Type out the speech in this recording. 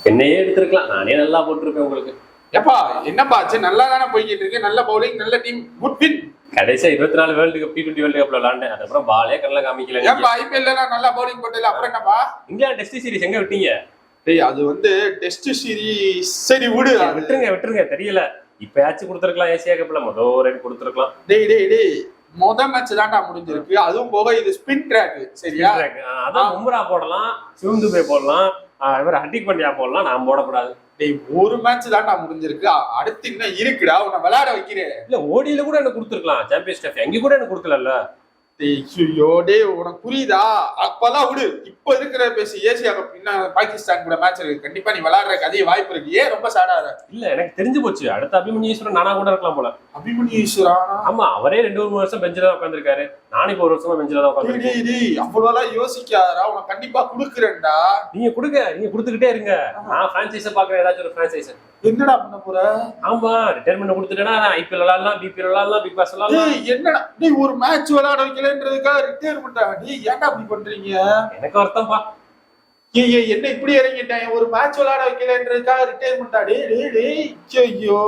என்னையே எடுத்திருக்கலாம், நானே நல்லா போட்டிருப்பேன் உங்களுக்கு. ஏப்பா என்னப்பா ஆச்சு? நல்லா தானே போய்கிட்டு இருக்கு, நல்ல பவுலிங், நல்ல டீம், குட் வின். கடைசியா 24 வேர்ல்டு கப் T20 வேர்ல்டு கப்ல விளாண்டேன், அதுக்கப்புறம் பாலே கண்ணில் காமிக்கல. ஏப்பா IPL நல்லா பவுலிங் போட்டல, அப்புறம் என்னப்பா? இங்கிலாந்து டெஸ்ட் சீரிஸ் எங்க விட்டீங்க? டேய் அது டெஸ்ட் சீரிஸ் சரி விடு, விட்டுருங்க தெரியல. இப்பயாச்சும் கொடுத்துருக்கலாம், ஏசியா கப்ல முதல் ரைட் கொடுத்துருக்கலாம். டேய் மேட்ச் தான்டா முடிஞ்சிருக்கு, அதுவும் போக இது ஸ்பின் ட்ராக். சரியா? அதான் பும்ரா போடலாம், சிவம் துபே போடலாம், இவர் ஹர்திக் பாண்டியா போடலாம், நான் போடக்கூடாது. டேய் ஒரு மேட்ச் தான்டா முடிஞ்சிருக்கு, அடுத்து இன்னும் இருக்குடா, உன்னை விளையாட வைக்கிறேன். இல்ல ஓடியில கூட எனக்கு கொடுத்துருக்கலாம், சாம்பியன்ஸ் ட்ராஃபி அங்க கூட எனக்கு கொடுக்கல. டேய் உனக்கு புரியுதா? அப்பதான் விடு, இப்ப இருக்கிற பேசி ஏசியா கப் பாகிஸ்தான் கூட மேட்ச் இருக்கு, கண்டிப்பா நீ விளையாடுறதுக்கு அதிக வாய்ப்பு இருக்கு. ஏன் ரொம்ப சேடாத? இல்ல எனக்கு தெரிஞ்சு போச்சு, அடுத்த அபிமன்யு ஈஸ்வரன் நானா கூட இருக்கலாம் போல. அபிமன்யு ஈஸ்வரனா? ஆமா, அவரே 2 வருஷம் பெஞ்சில தான் உட்காந்துருக்காரு, நானும் இப்ப 1 வருஷமா பெஞ்சில தான் உட்காந்துருக்கேன். அவ்வளவுதான் யோசிக்காதடா, உனக்கு கண்டிப்பா குடுக்குறேன்டா. நீங்க கொடுத்துக்கிட்டே இருங்க, நான் பிரான்சைஸ பாக்குறேன், ஏதாச்சும் ஒரு பிரான்சைஸ். என்னடா பண்ண போற? ஆமா, ரிட்டையர்மெண்ட் கொடுத்துட்டேன்னா IPL விளையாடலாம், BPL விளையாடலாம், பிக் பாஸ் விளையாடலாம். என்னடா நீ ஒரு மேட்ச் விளையாட வைக்கலன்றதுக்காக ரிட்டையர்மெண்டா? நீ ஏன்டா அப்படி பண்றீங்க? எனக்கு வருத்தம்பா. என்ன இப்படி இறங்கிட்டேன், ஒரு மேட்ச் விளையாட வைக்கலன்றதுக்காக ரிட்டையர்மெண்டா? டேய் ஐயோ.